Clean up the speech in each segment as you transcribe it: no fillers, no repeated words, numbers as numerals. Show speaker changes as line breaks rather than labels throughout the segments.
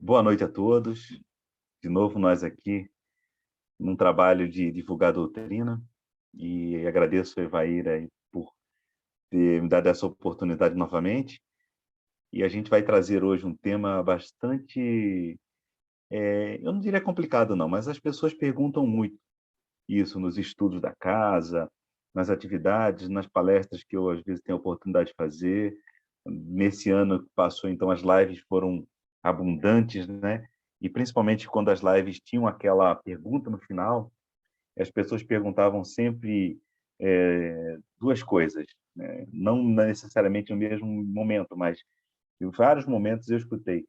Boa noite a todos. De novo, nós aqui num trabalho de divulgar a doutrina e agradeço a Evaíra aí por ter me dado essa oportunidade novamente. E a gente vai trazer hoje um tema bastante, eu não diria complicado não, mas as pessoas perguntam muito isso nos estudos da casa, nas atividades, nas palestras que eu às vezes tenho a oportunidade de fazer. Nesse ano que passou, então, as lives foram abundantes, né? E principalmente quando as lives tinham aquela pergunta no final, as pessoas perguntavam sempre duas coisas, né? Não necessariamente no mesmo momento, mas em vários momentos eu escutei.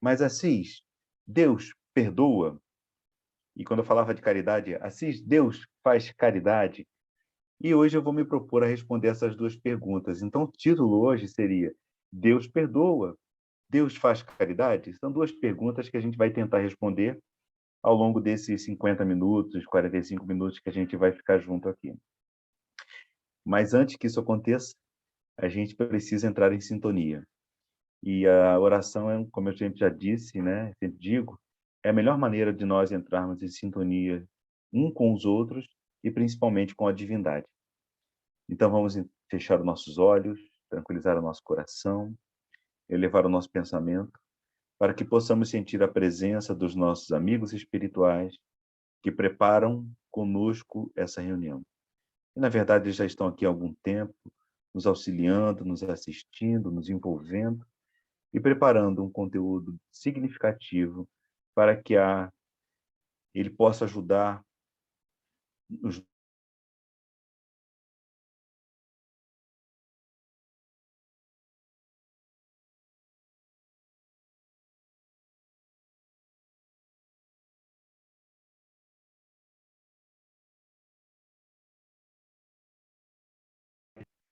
Mas Assis, Deus perdoa? E quando eu falava de caridade, Assis, Deus faz caridade? E hoje eu vou me propor a responder essas duas perguntas. Então, o título hoje seria Deus perdoa? Deus faz caridade? São duas perguntas que a gente vai tentar responder ao longo desses 50 minutos, 45 minutos que a gente vai ficar junto aqui. Mas antes que isso aconteça, a gente precisa entrar em sintonia. E a oração é, como eu sempre já disse, né, sempre digo, é a melhor maneira de nós entrarmos em sintonia um com os outros e principalmente com a divindade. Então vamos fechar os nossos olhos, tranquilizar o nosso coração, elevar o nosso pensamento, para que possamos sentir a presença dos nossos amigos espirituais que preparam conosco essa reunião. E, na verdade, eles já estão aqui há algum tempo, nos auxiliando, nos assistindo, nos envolvendo e preparando um conteúdo significativo para que ele possa ajudar os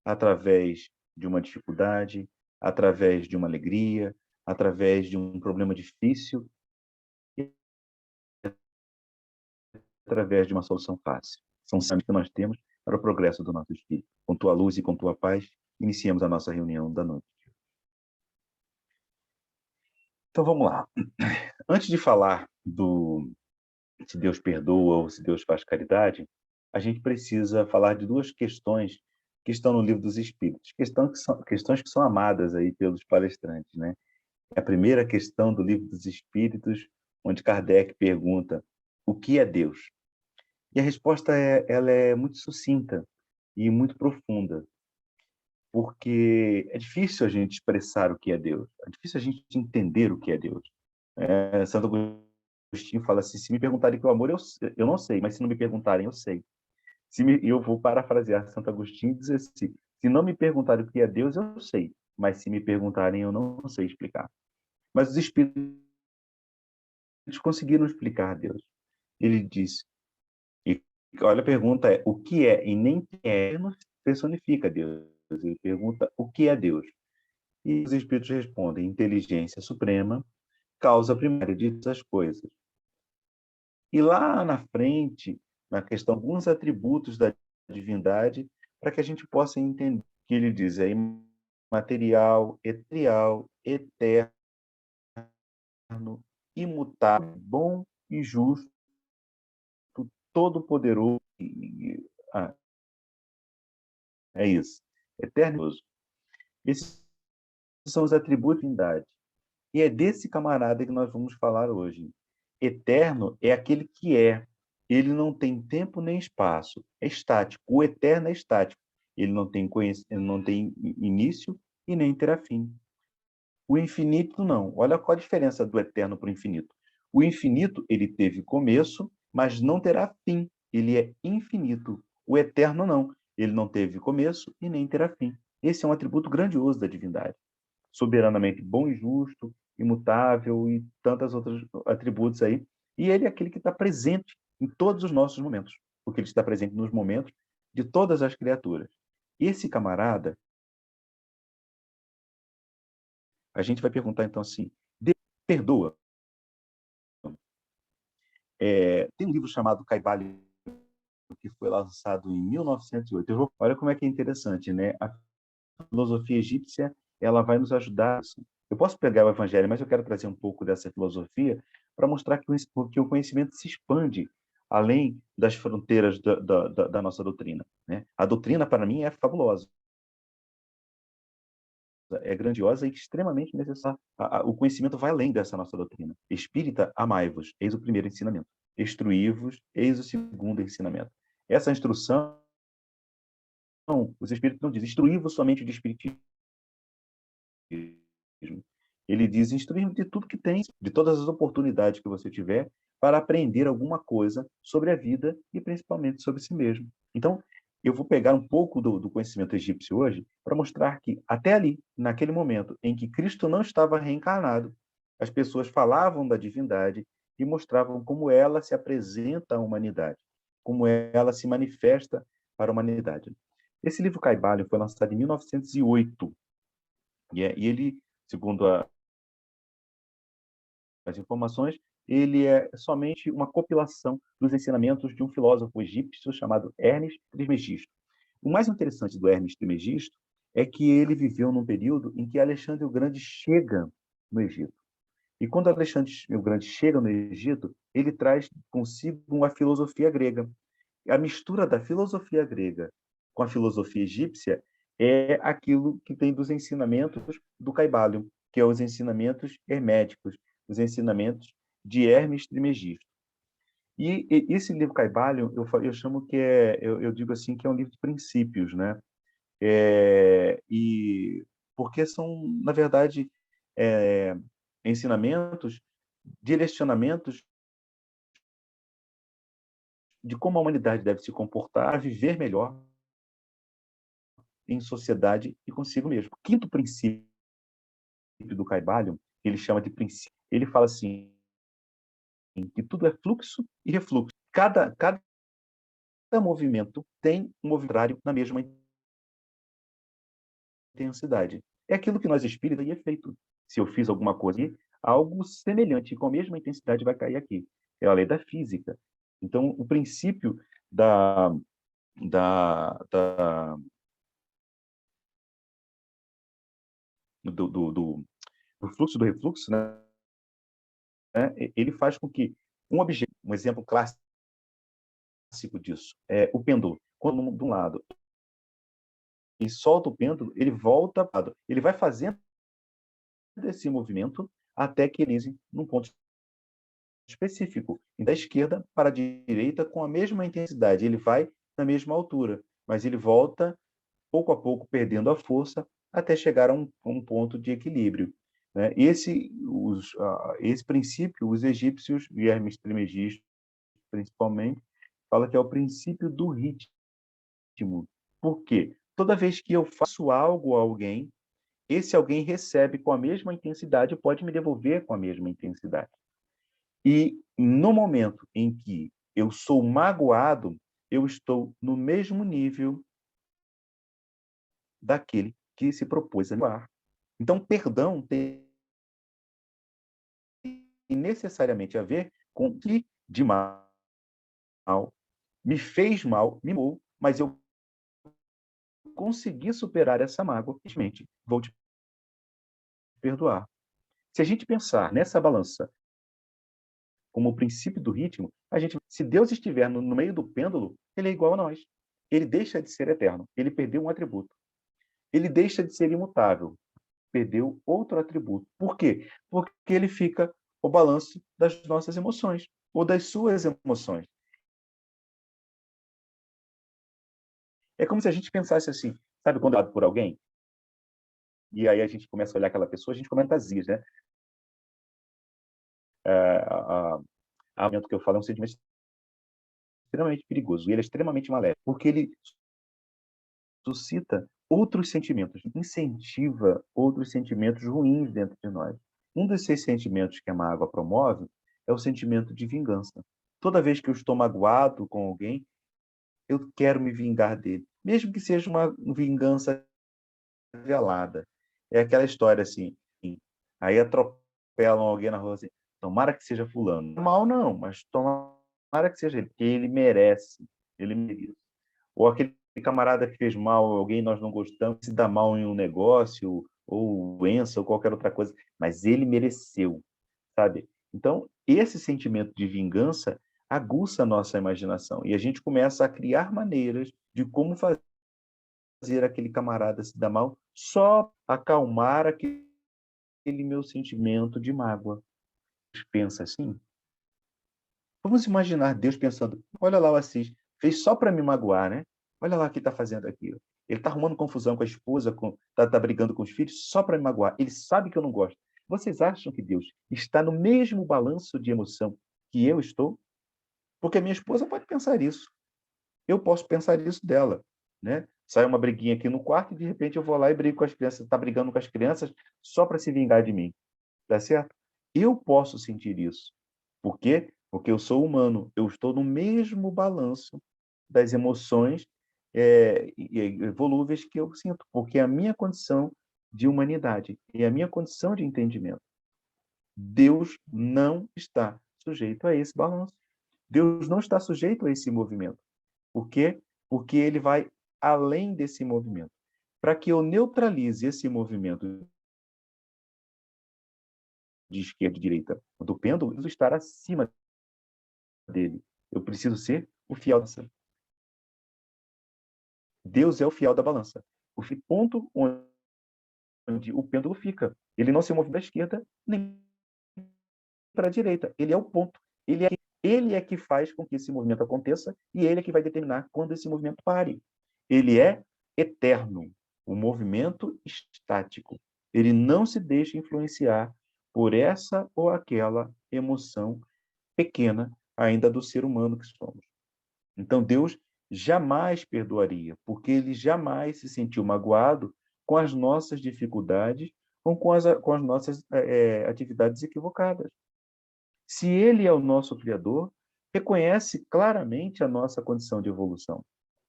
através de uma dificuldade, através de uma alegria, através de um problema difícil e através de uma solução fácil. São sinais que nós temos para o progresso do nosso espírito. Com tua luz e com tua paz, iniciamos a nossa reunião da noite. Então vamos lá. Antes de falar do se Deus perdoa ou se Deus faz caridade, a gente precisa falar de duas questões que estão no Livro dos Espíritos, questões que são amadas aí pelos palestrantes, né? A primeira questão do Livro dos Espíritos, onde Kardec pergunta: o que é Deus? E a resposta ela é muito sucinta e muito profunda, porque é difícil a gente expressar o que é Deus, é difícil a gente entender o que é Deus. Santo Agostinho fala assim: se me perguntarem o que é o amor, eu não sei, mas se não me perguntarem, eu sei. Eu vou parafrasear Santo Agostinho e dizer assim: se não me perguntarem o que é Deus, eu sei, mas se me perguntarem, eu não sei explicar. Mas os espíritos conseguiram explicar Deus. Ele diz, e olha, a pergunta é: o que é? E nem quem é não personifica Deus. Ele pergunta: o que é Deus? E os espíritos respondem: inteligência suprema, causa primária de todas as coisas. E lá na frente, na questão, alguns atributos da divindade, para que a gente possa entender que ele diz é imaterial, eterial, eterno, imutável, bom e justo, todo-poderoso. Ah, é isso. Eterno. Esses são os atributos da divindade. E é desse camarada que nós vamos falar hoje. Eterno é aquele que é. Ele não tem tempo nem espaço. É estático. O eterno é estático. Ele não tem início e nem terá fim. O infinito não. Olha qual a diferença do eterno para o infinito. O infinito, ele teve começo, mas não terá fim. Ele é infinito. O eterno não. Ele não teve começo e nem terá fim. Esse é um atributo grandioso da divindade. Soberanamente bom e justo, imutável e tantos outros atributos aí. E ele é aquele que está presente em todos os nossos momentos, porque ele está presente nos momentos de todas as criaturas. Esse camarada, a gente vai perguntar então assim: Deus perdoa? Tem um livro chamado Caibalion, que foi lançado em 1908. Olha como é que é interessante, né? A filosofia egípcia, ela vai nos ajudar. Eu posso pegar o evangelho, mas eu quero trazer um pouco dessa filosofia para mostrar que o conhecimento se expande além das fronteiras da nossa doutrina, né? A doutrina, para mim, é fabulosa, é grandiosa e extremamente necessária. O conhecimento vai além dessa nossa doutrina. Espírita, amai-vos, eis o primeiro ensinamento. Instruí-vos, eis o segundo ensinamento. Essa instrução, os Espíritos não dizem, instruí-vos somente de espiritismo. Ele diz, instruí-vos de tudo que tem, de todas as oportunidades que você tiver para aprender alguma coisa sobre a vida e principalmente sobre si mesmo. Então, eu vou pegar um pouco do conhecimento egípcio hoje para mostrar que até ali, naquele momento em que Cristo não estava reencarnado, as pessoas falavam da divindade e mostravam como ela se apresenta à humanidade, como ela se manifesta para a humanidade. Esse livro Kybalion foi lançado em 1908 e ele, segundo as informações, ele é somente uma compilação dos ensinamentos de um filósofo egípcio chamado Hermes Trismegisto. O mais interessante do Hermes Trismegisto é que ele viveu num período em que Alexandre o Grande chega no Egito. E quando Alexandre o Grande chega no Egito, ele traz consigo uma filosofia grega. A mistura da filosofia grega com a filosofia egípcia é aquilo que tem dos ensinamentos do Caibalion, que é os ensinamentos herméticos, os ensinamentos de Hermes Trismegisto. E esse livro Caibalion, eu chamo que eu digo assim, que é um livro de princípios, né? E porque são, na verdade, é, ensinamentos, direcionamentos de como a humanidade deve se comportar, viver melhor em sociedade e consigo mesmo. O quinto princípio do Caibalion, ele chama de princípio, ele fala assim, que tudo é fluxo e refluxo. Cada movimento tem um movimento contrário na mesma intensidade. É aquilo que nós espíritas e é feito. Se eu fiz alguma coisa aqui, algo semelhante com a mesma intensidade vai cair aqui. É a lei da física. Então, o princípio da, da, da do, do, do, do fluxo do refluxo, né? Ele faz com que um objeto, um exemplo clássico disso, é o pêndulo. Quando de um lado e solta o pêndulo, ele volta, ele vai fazendo esse movimento até que ele num ponto específico, da esquerda para a direita com a mesma intensidade. Ele vai na mesma altura, mas ele volta pouco a pouco perdendo a força até chegar a um ponto de equilíbrio. Né? Esse princípio, os egípcios, e Hermes Trismegisto principalmente, fala que é o princípio do ritmo. Por quê? Toda vez que eu faço algo a alguém, esse alguém recebe com a mesma intensidade e pode me devolver com a mesma intensidade. E no momento em que eu sou magoado, eu estou no mesmo nível daquele que se propôs a magoar. Então, perdão tem necessariamente a ver com o que de mal me fez mal, me magoou, mas eu consegui superar essa mágoa, simplesmente vou te perdoar. Se a gente pensar nessa balança como o princípio do ritmo, se Deus estiver no meio do pêndulo, ele é igual a nós. Ele deixa de ser eterno, ele perdeu um atributo. Ele deixa de ser imutável, perdeu outro atributo. Por quê? Porque ele fica o balanço das nossas emoções, ou das suas emoções. É como se a gente pensasse assim, sabe quando é por alguém? E aí a gente começa a olhar aquela pessoa, a gente comenta fantasias, né? O momento que eu falo é um sentimento extremamente perigoso, e ele é extremamente maléfico, porque ele suscita outros sentimentos, incentiva outros sentimentos ruins dentro de nós. Um desses sentimentos que a mágoa promove é o sentimento de vingança. Toda vez que eu estou magoado com alguém, eu quero me vingar dele, mesmo que seja uma vingança velada. É aquela história assim, aí atropelam alguém na rua assim, tomara que seja fulano. Mal não, mas tomara que seja ele, porque ele merece, ele merece. Ou aquele camarada que fez mal a alguém, nós não gostamos, se dá mal em um negócio, ou doença, ou qualquer outra coisa, mas ele mereceu, sabe? Então, esse sentimento de vingança aguça a nossa imaginação e a gente começa a criar maneiras de como fazer aquele camarada se dar mal, só acalmar aquele meu sentimento de mágoa. Pensa assim? Vamos imaginar Deus pensando: olha lá o Assis, fez só para me magoar, né? Olha lá o que está fazendo aqui. Ele está arrumando confusão com a esposa, tá brigando com os filhos só para me magoar. Ele sabe que eu não gosto. Vocês acham que Deus está no mesmo balanço de emoção que eu estou? Porque a minha esposa pode pensar isso. Eu posso pensar isso dela, né? Sai uma briguinha aqui no quarto e de repente eu vou lá e brigo com as crianças. Está brigando com as crianças só para se vingar de mim, tá certo? Eu posso sentir isso. Por quê? Porque eu sou humano. Eu estou no mesmo balanço das emoções volúveis que eu sinto, porque é a minha condição de humanidade e a minha condição de entendimento. Deus não está sujeito a esse balanço. Deus não está sujeito a esse movimento. Por quê? Porque ele vai além desse movimento. Para que eu neutralize esse movimento de esquerda e direita do pêndulo, eu preciso estar acima dele. Eu preciso ser o fiel da balança. Deus é o fiel da balança. O ponto onde o pêndulo fica. Ele não se move para a esquerda nem para a direita. Ele é o ponto. Ele é que faz com que esse movimento aconteça e ele é que vai determinar quando esse movimento pare. Ele é eterno. O movimento estático. Ele não se deixa influenciar por essa ou aquela emoção pequena ainda do ser humano que somos. Então, Deus jamais perdoaria, porque ele jamais se sentiu magoado com as nossas dificuldades ou com as nossas atividades equivocadas. Se ele é o nosso Criador, reconhece claramente a nossa condição de evolução,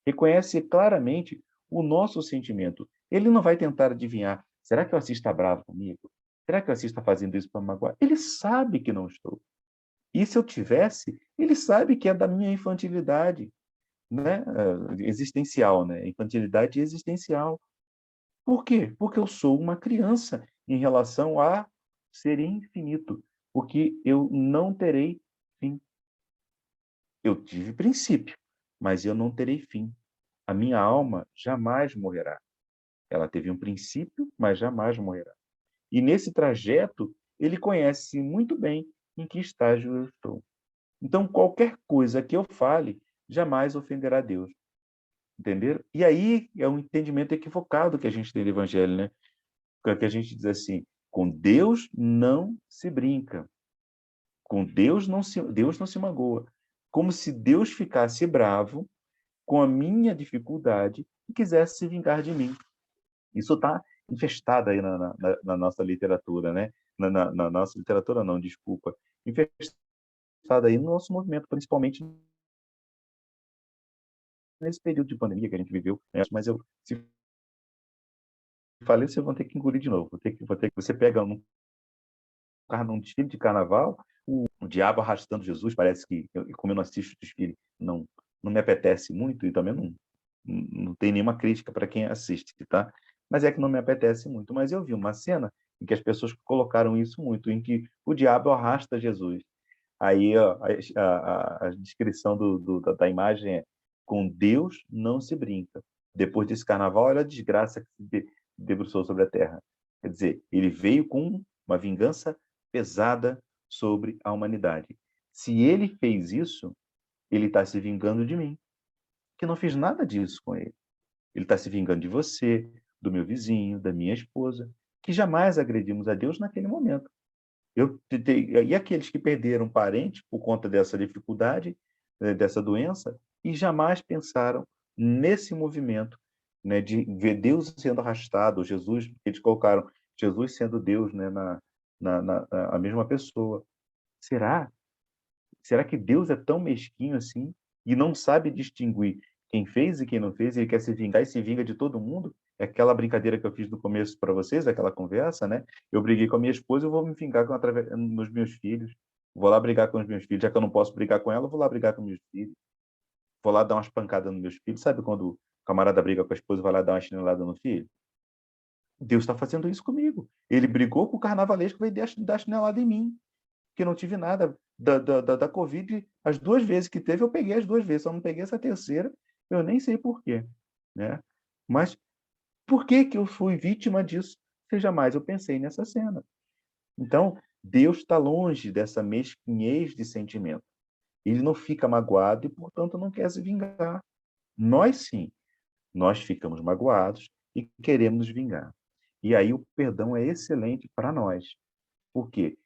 reconhece claramente o nosso sentimento. Ele não vai tentar adivinhar: será que o Assis está bravo comigo? Será que o Assis está fazendo isso para me magoar? Ele sabe que não estou. E se eu tivesse, ele sabe que é da minha infantilidade, né? Existencial, né? Infantilidade existencial. Por quê? Porque eu sou uma criança em relação a ser infinito, porque eu não terei fim. Eu tive princípio, mas eu não terei fim. A minha alma jamais morrerá. Ela teve um princípio, mas jamais morrerá. E nesse trajeto, ele conhece muito bem em que estágio eu estou. Então, qualquer coisa que eu fale jamais ofenderá Deus. Entenderam? E aí é um entendimento equivocado que a gente tem do Evangelho, né? Que a gente diz assim: com Deus não se brinca, com Deus não se magoa. Como se Deus ficasse bravo com a minha dificuldade e quisesse se vingar de mim. Isso está infestado aí na nossa literatura, né? Na nossa literatura, não, desculpa. Infestado aí no nosso movimento, principalmente nesse período de pandemia que a gente viveu, né? Mas eu, se falei, vocês vão ter que engolir de novo. Você pega num desfile de carnaval, o diabo arrastando Jesus, parece que, como eu não assisto desfile, não me apetece muito, e também não tem nenhuma crítica para quem assiste, tá? Mas é que não me apetece muito. Mas eu vi uma cena em que as pessoas colocaram isso muito, em que o diabo arrasta Jesus. Aí ó, a descrição da imagem é: com Deus não se brinca. Depois desse carnaval, olha a desgraça que se debruçou sobre a terra. Quer dizer, ele veio com uma vingança pesada sobre a humanidade. Se ele fez isso, ele está se vingando de mim, que não fiz nada disso com ele. Ele está se vingando de você, do meu vizinho, da minha esposa, que jamais agredimos a Deus naquele momento. E aqueles que perderam parente por conta dessa dificuldade, dessa doença, e jamais pensaram nesse movimento, né, de ver Deus sendo arrastado, Jesus, eles colocaram Jesus sendo Deus, né, a mesma pessoa. Será? Será que Deus é tão mesquinho assim e não sabe distinguir quem fez e quem não fez? E ele quer se vingar e se vinga de todo mundo? É aquela brincadeira que eu fiz no começo para vocês, aquela conversa, né? Eu briguei com a minha esposa, eu vou me vingar nos meus filhos. Vou lá brigar com os meus filhos, já que eu não posso brigar com ela, eu vou lá brigar com meus filhos. Vou lá dar umas pancadas nos meus filhos. Sabe quando o camarada briga com a esposa e vai lá dar uma chinelada no filho? Deus está fazendo isso comigo. Ele brigou com o carnavalesco que veio dar chinelada em mim, que não tive nada. Da Covid, as 2 vezes que teve, eu peguei as 2 vezes, só não peguei essa terceira, eu nem sei por quê, né? Mas por que que eu fui vítima disso? Seja mais, eu pensei nessa cena. Então, Deus está longe dessa mesquinhez de sentimento. Ele não fica magoado e, portanto, não quer se vingar. Nós, sim, nós ficamos magoados e queremos nos vingar. E aí o perdão é excelente para nós. Por quê?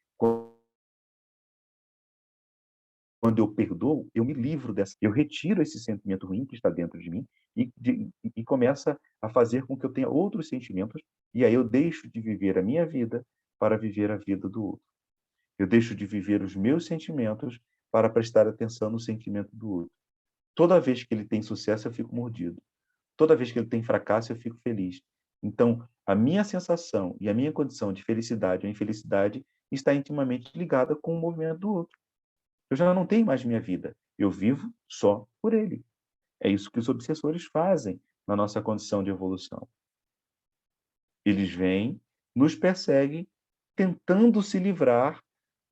Quando eu perdoo, eu me livro dessa, eu retiro esse sentimento ruim que está dentro de mim e começa a fazer com que eu tenha outros sentimentos, e aí eu deixo de viver a minha vida para viver a vida do outro. Eu deixo de viver os meus sentimentos para prestar atenção no sentimento do outro. Toda vez que ele tem sucesso, eu fico mordido. Toda vez que ele tem fracasso, eu fico feliz. Então, a minha sensação e a minha condição de felicidade ou infelicidade está intimamente ligada com o movimento do outro. Eu já não tenho mais minha vida. Eu vivo só por ele. É isso que os obsessores fazem na nossa condição de evolução. Eles vêm, nos perseguem, tentando se livrar,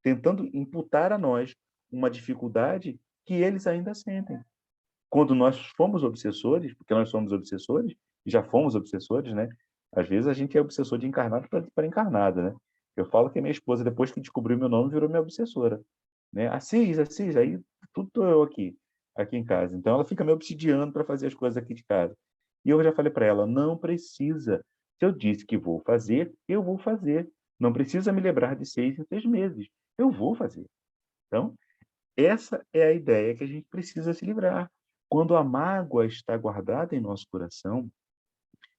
tentando imputar a nós uma dificuldade que eles ainda sentem. Quando nós fomos obsessores, porque nós somos obsessores, já fomos obsessores, né? Às vezes a gente é obsessor de encarnado para encarnada, né? Eu falo que a minha esposa, depois que descobriu meu nome, virou minha obsessora, né? Assis, Assis, aí tudo tô eu aqui em casa. Então ela fica me obsidiando para fazer as coisas aqui de casa. E eu já falei para ela, não precisa. Se eu disse que vou fazer, eu vou fazer. Não precisa me lembrar de 6 em 6 meses. Eu vou fazer. Então, essa é a ideia que a gente precisa se livrar. Quando a mágoa está guardada em nosso coração,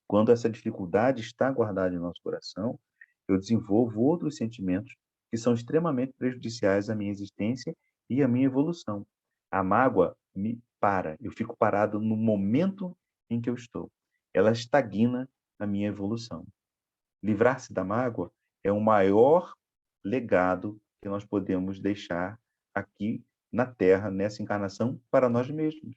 quando essa dificuldade está guardada em nosso coração, eu desenvolvo outros sentimentos que são extremamente prejudiciais à minha existência e à minha evolução. A mágoa me para, eu fico parado no momento em que eu estou. Ela estagna a minha evolução. Livrar-se da mágoa é o maior legado que nós podemos deixar aqui na Terra, nessa encarnação, para nós mesmos.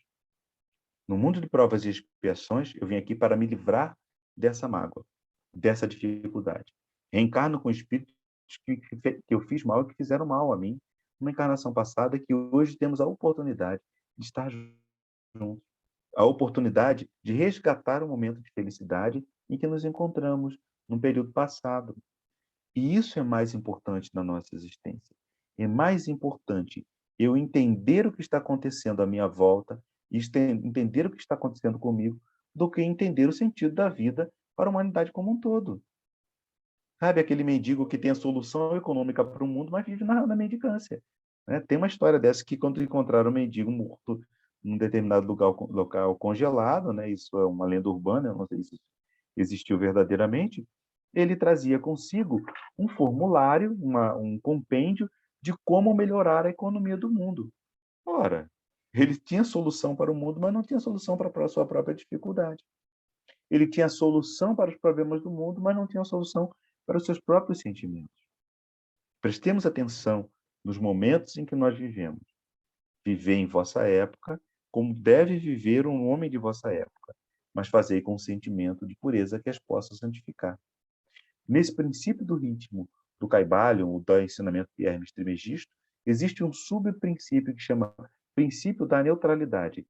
No mundo de provas e expiações, eu vim aqui para me livrar dessa mágoa, dessa dificuldade. Reencarno com espíritos que eu fiz mal e que fizeram mal a mim, uma encarnação passada que hoje temos a oportunidade de estar juntos, a oportunidade de resgatar um momento de felicidade em que nos encontramos num período passado. E isso é mais importante na nossa existência. É mais importante eu entender o que está acontecendo à minha volta e entender o que está acontecendo comigo do que entender o sentido da vida para a humanidade como um todo. Sabe aquele mendigo que tem a solução econômica para o mundo, mas vive na mendicância, né? Tem uma história dessa que quando encontraram um mendigo morto num determinado local congelado, né? Isso é uma lenda urbana, eu não sei se existiu verdadeiramente, ele trazia consigo um formulário, um compêndio de como melhorar a economia do mundo. Ora, ele tinha solução para o mundo, mas não tinha solução para a sua própria dificuldade. Ele tinha solução para os problemas do mundo, mas não tinha solução para os seus próprios sentimentos. Prestemos atenção nos momentos em que nós vivemos. Vivei em vossa época, como deve viver um homem de vossa época, mas fazei com sentimento de pureza que as possa santificar. Nesse princípio do ritmo do Caibalion, o do ensinamento de Hermes Trismegisto, existe um subprincípio que chama princípio da neutralidade.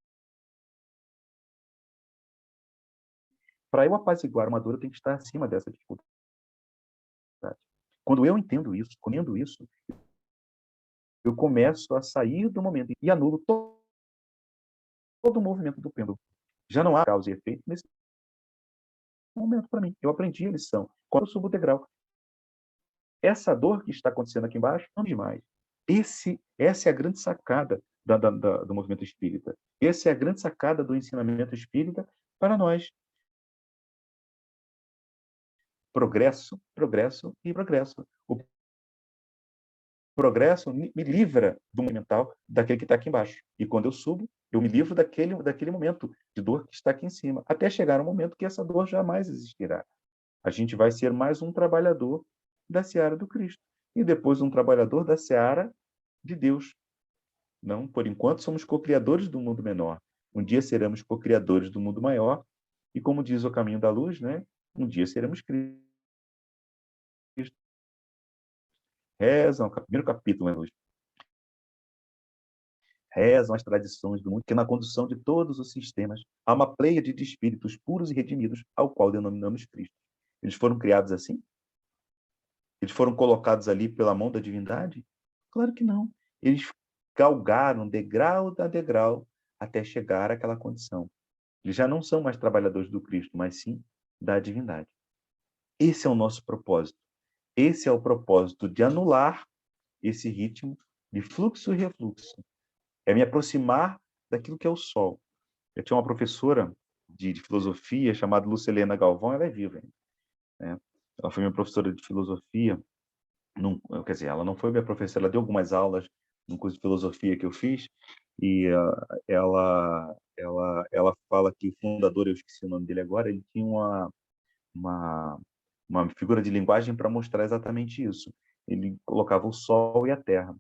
Para eu apaziguar uma dor, eu tenho que estar acima dessa dificuldade. Quando eu entendo isso, comendo isso, eu começo a sair do momento e anulo todo o movimento do pêndulo. Já não há causa e efeito nesse momento para mim. Eu aprendi a lição. Quando eu subo o degrau, essa dor que está acontecendo aqui embaixo, não demais. Essa é a grande sacada do movimento espírita. Essa é a grande sacada do ensinamento espírita para nós. Progresso, progresso e progresso. O progresso me livra do mundo mental daquele que está aqui embaixo. E quando eu subo, eu me livro daquele momento de dor que está aqui em cima, até chegar um momento que essa dor jamais existirá. A gente vai ser mais um trabalhador da seara do Cristo. E depois um trabalhador da seara de Deus. Não, por enquanto somos co-criadores do mundo menor. Um dia seremos co-criadores do mundo maior. E como diz o caminho da luz, né? Um dia seremos Cristo. rezam, primeiro capítulo, né, rezam as tradições do mundo, que na condução de todos os sistemas há uma pleiade de espíritos puros e redimidos, ao qual denominamos Cristo. Eles foram criados assim? Eles foram colocados ali pela mão da divindade? Claro que não. Eles galgaram degrau a degrau até chegar àquela condição. Eles já não são mais trabalhadores do Cristo, mas sim da divindade. Esse é o nosso propósito. Esse é o propósito de anular esse ritmo de fluxo e refluxo. É me aproximar daquilo que é o sol. Eu tinha uma professora de filosofia chamada Lucilena Galvão, ela é viva ainda, né? Ela foi minha professora de filosofia. Quer dizer, ela não foi minha professora, ela deu algumas aulas no curso de filosofia que eu fiz, e ela fala que o fundador, eu esqueci o nome dele agora, ele tinha uma, uma figura de linguagem para mostrar exatamente isso. Ele colocava o Sol e a Terra.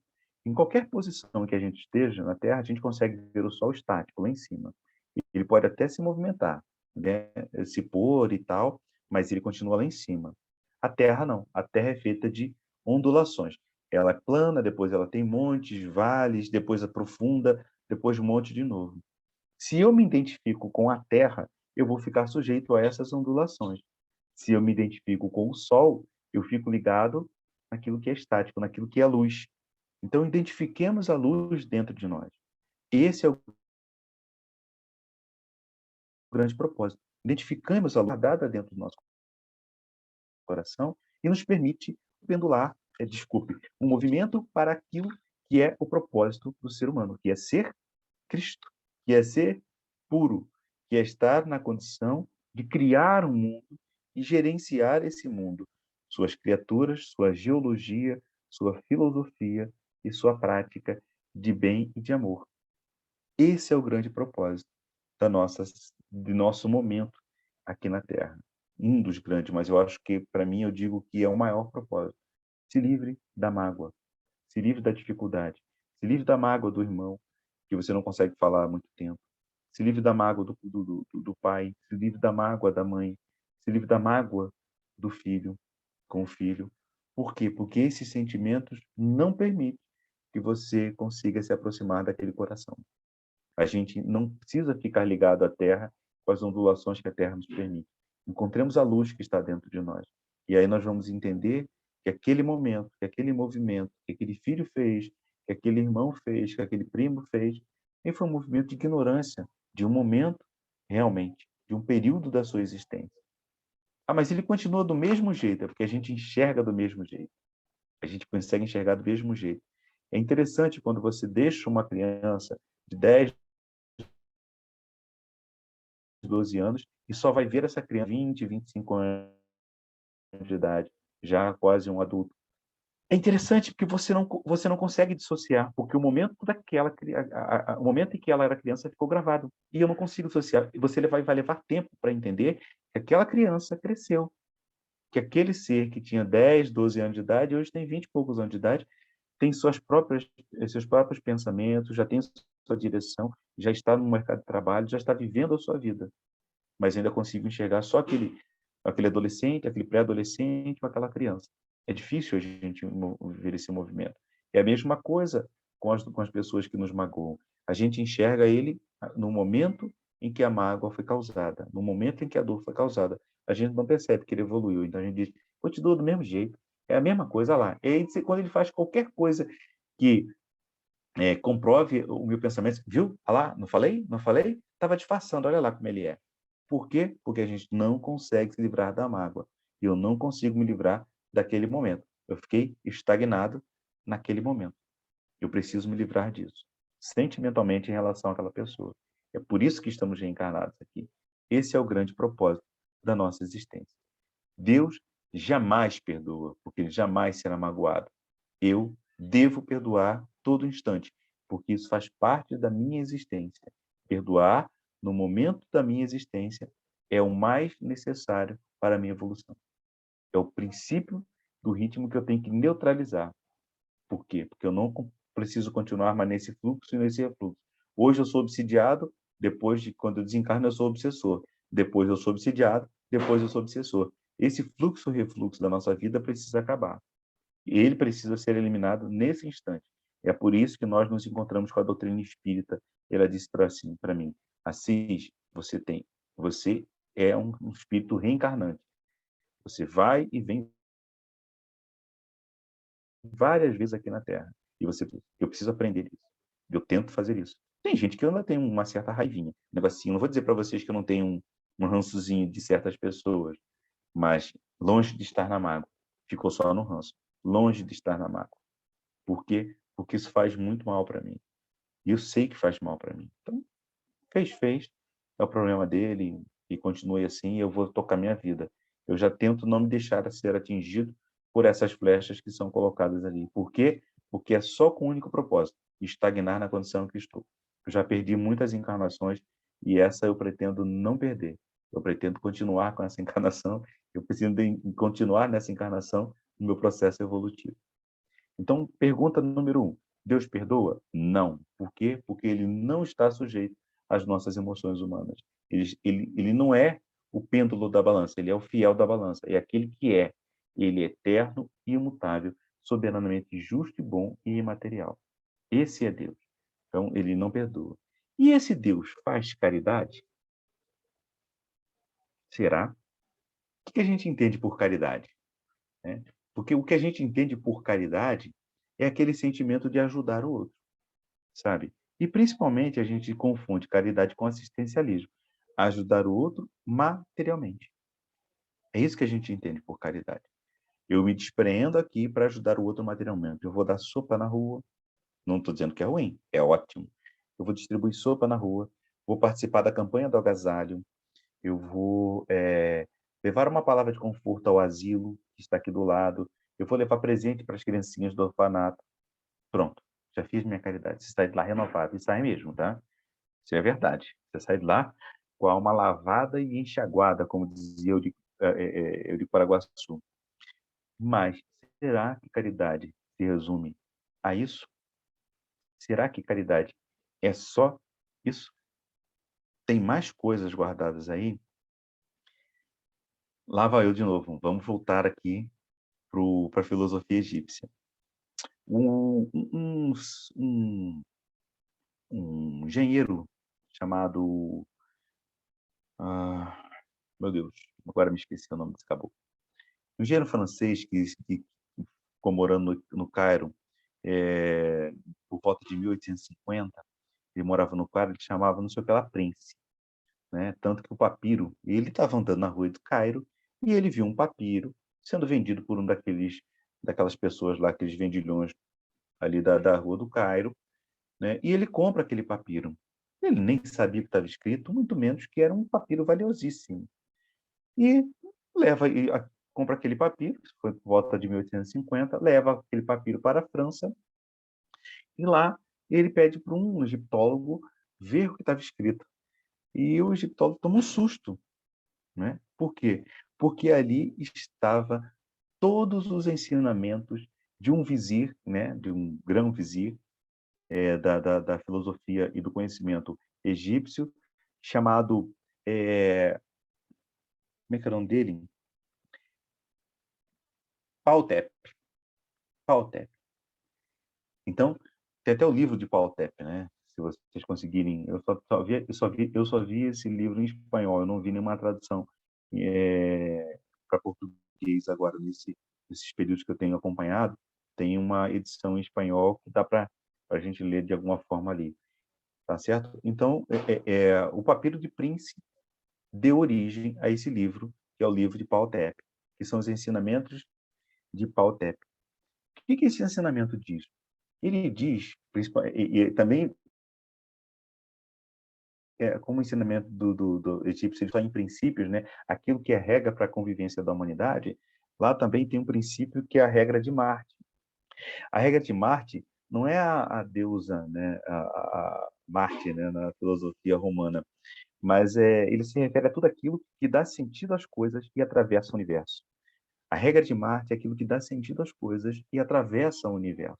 Em qualquer posição que a gente esteja na Terra, a gente consegue ver o Sol estático lá em cima. Ele pode até se movimentar, né? Se pôr e tal, mas ele continua lá em cima. A Terra não. A Terra é feita de ondulações. Ela é plana, depois ela tem montes, vales, depois aprofunda, depois um monte de novo. Se eu me identifico com a Terra, eu vou ficar sujeito a essas ondulações. Se eu me identifico com o Sol, eu fico ligado naquilo que é estático, naquilo que é luz. Então, identifiquemos a luz dentro de nós. Esse é o grande propósito. Identificamos a luz guardada dentro do nosso coração e nos permite pendular, um movimento para aquilo que é o propósito do ser humano, que é ser Cristo, que é ser puro, que é estar na condição de criar um mundo e gerenciar esse mundo, suas criaturas, sua geologia, sua filosofia e sua prática de bem e de amor. Esse é o grande propósito de nosso momento aqui na Terra. Um dos grandes, mas eu acho que, para mim, eu digo que é o maior propósito. Se livre da mágoa, se livre da dificuldade, se livre da mágoa do irmão, que você não consegue falar há muito tempo, se livre da mágoa do pai, se livre da mágoa da mãe, se livre da mágoa do filho com o filho. Por quê? Porque esses sentimentos não permitem que você consiga se aproximar daquele coração. A gente não precisa ficar ligado à Terra com as ondulações que a Terra nos permite. Encontremos a luz que está dentro de nós. E aí nós vamos entender que aquele momento, que aquele movimento, que aquele filho fez, que aquele irmão fez, que aquele primo fez, nem foi um movimento de ignorância, de um momento, realmente, de um período da sua existência. Ah, mas ele continua do mesmo jeito, é porque a gente enxerga do mesmo jeito. A gente consegue enxergar do mesmo jeito. É interessante quando você deixa uma criança de 10, 12 anos e só vai ver essa criança 20, 25 anos de idade, já quase um adulto. É interessante porque você não consegue dissociar, porque o momento o momento em que ela era criança ficou gravado. E eu não consigo dissociar. E você vai levar tempo para entender que aquela criança cresceu, que aquele ser que tinha 10, 12 anos de idade, hoje tem 20 e poucos anos de idade, tem seus próprios pensamentos, já tem sua direção, já está no mercado de trabalho, já está vivendo a sua vida. Mas ainda consigo enxergar só aquele adolescente, aquele pré-adolescente, ou aquela criança. É difícil a gente ver esse movimento. É a mesma coisa com as pessoas que nos magoam. A gente enxerga ele no momento em que a mágoa foi causada, no momento em que a dor foi causada. A gente não percebe que ele evoluiu. Então a gente diz, continua do mesmo jeito. É a mesma coisa lá. E aí, quando ele faz qualquer coisa que comprove o meu pensamento, viu? Olha lá, não falei? Não falei? Estava disfarçando, olha lá como ele é. Por quê? Porque a gente não consegue se livrar da mágoa. E eu não consigo me livrar daquele momento. Eu fiquei estagnado naquele momento. Eu preciso me livrar disso, sentimentalmente em relação àquela pessoa. É por isso que estamos reencarnados aqui. Esse é o grande propósito da nossa existência. Deus jamais perdoa, porque ele jamais será magoado. Eu devo perdoar todo instante, porque isso faz parte da minha existência. Perdoar, no momento da minha existência, é o mais necessário para a minha evolução. É o princípio do ritmo que eu tenho que neutralizar. Por quê? Porque eu não preciso continuar mais nesse fluxo e nesse refluxo. Hoje eu sou obsidiado, depois de quando eu desencarno eu sou obsessor. Depois eu sou obsidiado, depois eu sou obsessor. Esse fluxo e refluxo da nossa vida precisa acabar. Ele precisa ser eliminado nesse instante. É por isso que nós nos encontramos com a doutrina espírita. Ela disse assim para mim: Assis, você é um espírito reencarnante. Você vai e vem várias vezes aqui na Terra. E eu preciso aprender isso. Eu tento fazer isso. Tem gente que ainda tem uma certa raivinha, um negocinho. Não vou dizer para vocês que eu não tenho um rançozinho de certas pessoas, mas longe de estar na mágoa. Ficou só no ranço. Longe de estar na mágoa. Por quê? Porque isso faz muito mal para mim. E eu sei que faz mal para mim. Então, fez. É o problema dele e continue assim, e eu vou tocar minha vida. Eu já tento não me deixar ser atingido por essas flechas que são colocadas ali. Por quê? Porque é só com o único propósito, estagnar na condição que estou. Eu já perdi muitas encarnações e essa eu pretendo não perder. Eu pretendo continuar com essa encarnação, eu preciso continuar nessa encarnação no meu processo evolutivo. Então, pergunta número 1. Deus perdoa? Não. Por quê? Porque ele não está sujeito às nossas emoções humanas. Ele não é o pêndulo da balança, ele é o fiel da balança. É aquele que é. Ele é eterno e imutável, soberanamente justo e bom e imaterial. Esse é Deus. Então, ele não perdoa. E esse Deus faz caridade? Será? O que a gente entende por caridade? Né? Porque o que a gente entende por caridade é aquele sentimento de ajudar o outro, sabe? E principalmente a gente confunde caridade com assistencialismo, ajudar o outro materialmente. É isso que a gente entende por caridade. Eu me despreendo aqui para ajudar o outro materialmente. Eu vou dar sopa na rua, não estou dizendo que é ruim, é ótimo. Eu vou distribuir sopa na rua, vou participar da campanha do agasalho, eu vou levar uma palavra de conforto ao asilo que está aqui do lado, eu vou levar presente para as criancinhas do orfanato. Pronto, já fiz minha caridade. Você sai de lá renovado, e sai mesmo, tá? Isso é verdade. Você sai de lá com a alma lavada e enxaguada, como dizia Eurico Paraguaçu. Mas será que caridade se resume a isso? Será que caridade é só isso? Tem mais coisas guardadas aí? Lá vai eu de novo. Vamos voltar aqui para a filosofia egípcia. Um, um, um, um engenheiro chamado... Ah, meu Deus, agora me esqueci o nome desse caboclo. Um engenheiro francês que ficou morando no Cairo por volta de 1850. Ele morava no Cairo, ele chamava não sei o que lá Prince, né? Tanto que o papiro, ele estava andando na rua do Cairo e ele viu um papiro sendo vendido por daquelas pessoas lá, aqueles vendilhões ali da rua do Cairo, né? E ele compra aquele papiro. Ele nem sabia o que estava escrito, muito menos que era um papiro valiosíssimo. E leva e compra aquele papiro, foi por volta de 1850, leva aquele papiro para a França e lá ele pede para um egiptólogo ver o que estava escrito. E o egiptólogo toma um susto, né? Por quê? Porque ali estava todos os ensinamentos de um vizir, né? De um grão-vizir da filosofia e do conhecimento egípcio, chamado... como é que era o nome dele? Pau-Tep. Pau-Tep. Então, tem até o livro de Pau-Tep, né? Se vocês conseguirem, eu só vi esse livro em espanhol, eu não vi nenhuma tradução para português agora nesses períodos que eu tenho acompanhado. Tem uma edição em espanhol que dá para a gente ler de alguma forma ali, tá certo? Então, o Papiro de Prince deu origem a esse livro, que é o livro de Pau-Tep, que são os ensinamentos de Pau-Tep. O que esse ensinamento diz? Ele diz, e também, como o ensinamento do egípcio, ele está em princípios, né? Aquilo que é regra para a convivência da humanidade, lá também tem um princípio que é a regra de Marte. A regra de Marte não é a deusa, né? A Marte, né? Na filosofia romana, mas ele se refere a tudo aquilo que dá sentido às coisas e atravessa o universo. A regra de Marte é aquilo que dá sentido às coisas e atravessa o universo.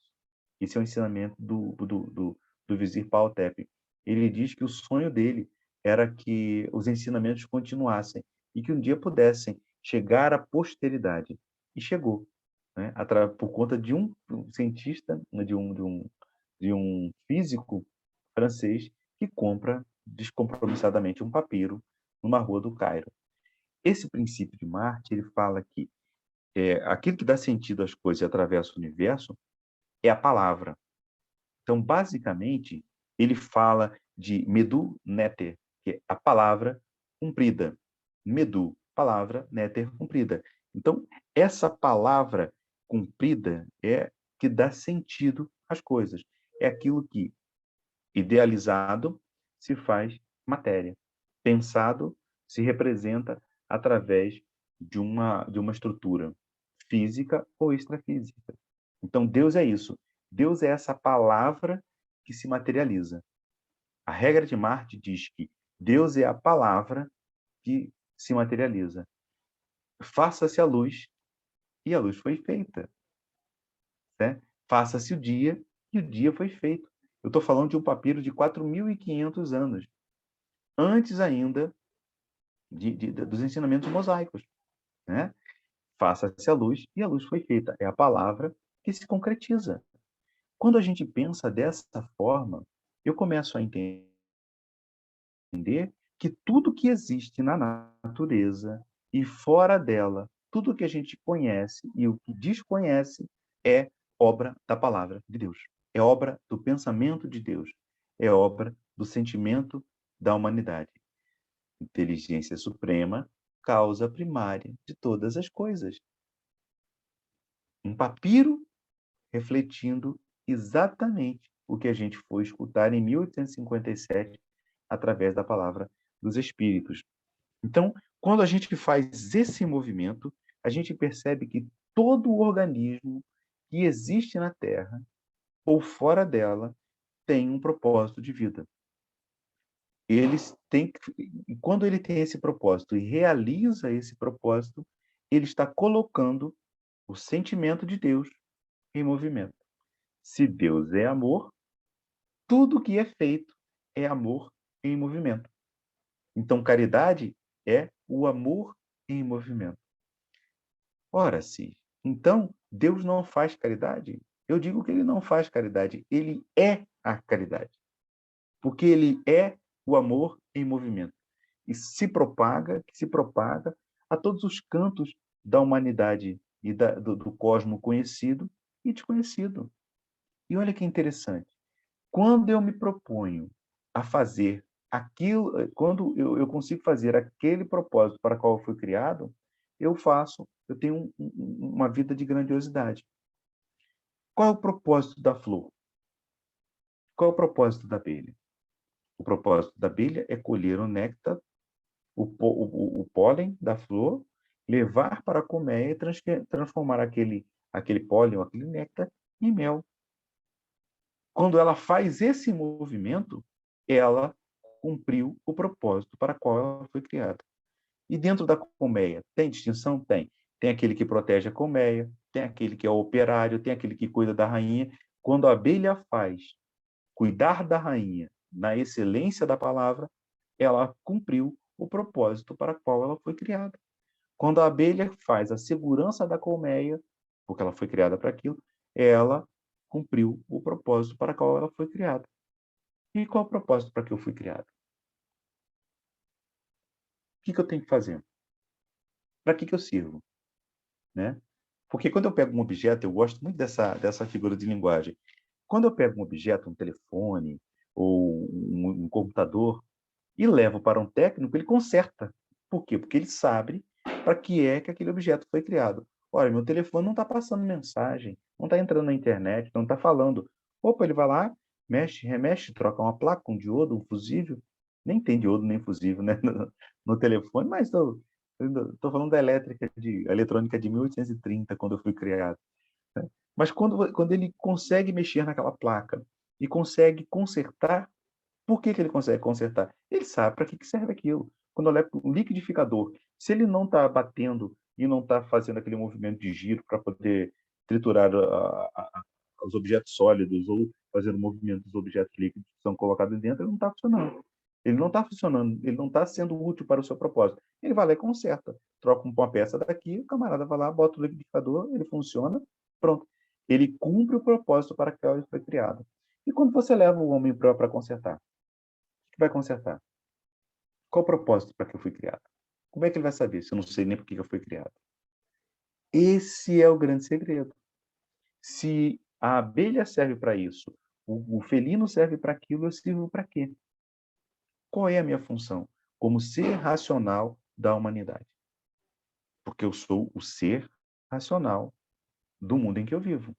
Esse é o ensinamento do vizir Pau-Tep. Ele diz que o sonho dele era que os ensinamentos continuassem e que um dia pudessem chegar à posteridade. E chegou. né, por conta de um cientista, né, de um físico francês que compra descompromissadamente um papiro numa rua do Cairo. Esse princípio de Marte, ele fala que aquilo que dá sentido às coisas e atravessa o universo é a palavra. Então, basicamente, ele fala de medu neter, que é a palavra cumprida. Medu, palavra, neter, cumprida. Então, essa palavra cumprida é que dá sentido às coisas. É aquilo que, idealizado, se faz matéria. Pensado, se representa através de uma estrutura física ou extrafísica. Então, Deus é isso. Deus é essa palavra que se materializa. A regra de Marte diz que Deus é a palavra que se materializa. Faça-se a luz, e a luz foi feita. Né? Faça-se o dia, e o dia foi feito. Eu estou falando de um papiro de 4.500 anos, antes ainda dos ensinamentos mosaicos. Né? Faça-se a luz, e a luz foi feita. É a palavra que se concretiza. Quando a gente pensa dessa forma, eu começo a entender que tudo que existe na natureza e fora dela, tudo que a gente conhece e o que desconhece é obra da palavra de Deus. É obra do pensamento de Deus. É obra do sentimento da humanidade. Inteligência suprema, causa primária de todas as coisas. Um papiro refletindo exatamente o que a gente foi escutar em 1857 através da palavra dos Espíritos. Então, quando a gente faz esse movimento, a gente percebe que todo o organismo que existe na Terra ou fora dela tem um propósito de vida. Eles têm e quando ele tem esse propósito e realiza esse propósito, ele está colocando o sentimento de Deus em movimento. Se Deus é amor, tudo que é feito é amor em movimento. Então, caridade é o amor em movimento. Ora, se então Deus não faz caridade, eu digo que ele não faz caridade, ele é a caridade. Porque ele é o amor em movimento. E se propaga a todos os cantos da humanidade e do cosmo conhecido e desconhecido. E olha que interessante. Quando eu me proponho a fazer aquilo, quando eu consigo fazer aquele propósito para o qual eu fui criado, eu tenho uma vida de grandiosidade. Qual é o propósito da flor? Qual é o propósito da abelha? O propósito da abelha é colher o néctar, o pólen da flor, levar para a colmeia e transformar aquele pólen, aquele néctar, em mel. Quando ela faz esse movimento, ela cumpriu o propósito para o qual ela foi criada. E dentro da colmeia, tem distinção? Tem. Tem aquele que protege a colmeia, tem aquele que é o operário, tem aquele que cuida da rainha. Quando a abelha faz cuidar da rainha na excelência da palavra, ela cumpriu o propósito para o qual ela foi criada. Quando a abelha faz a segurança da colmeia, porque ela foi criada para aquilo, ela cumpriu o propósito para o qual ela foi criada. E qual é o propósito para que eu fui criado? O que eu tenho que fazer? Para que eu sirvo? Né? Porque quando eu pego um objeto, eu gosto muito dessa figura de linguagem. Quando eu pego um objeto, um telefone ou um computador, e levo para um técnico, ele conserta. Por quê? Porque ele sabe para que é que aquele objeto foi criado. Olha, meu telefone não está passando mensagem, não está entrando na internet, não está falando. Opa, ele vai lá, mexe, remexe, troca uma placa, um diodo, um fusível. Nem tem diodo nem fusível, né, no telefone, mas estou falando da eletrônica de 1830, quando eu fui criado. Né? Mas quando ele consegue mexer naquela placa e consegue consertar, por que ele consegue consertar? Ele sabe para que serve aquilo. Quando eu levo um liquidificador, se ele não está batendo e não está fazendo aquele movimento de giro para poder triturar os objetos sólidos ou fazer o movimento dos objetos líquidos que são colocados dentro, ele não está funcionando. Ele não está funcionando, ele não está sendo útil para o seu propósito. Ele vai lá e conserta. Troca uma peça daqui, o camarada vai lá, bota o liquidificador, ele funciona, pronto. Ele cumpre o propósito para que ele foi criado. E quando você leva o homem para consertar, o que vai consertar? Qual o propósito para que eu fui criado? Como é que ele vai saber se eu não sei nem por que eu fui criado? Esse é o grande segredo. Se a abelha serve para isso, o felino serve para aquilo, eu sirvo para quê? Qual é a minha função? Como ser racional da humanidade. Porque eu sou o ser racional do mundo em que eu vivo.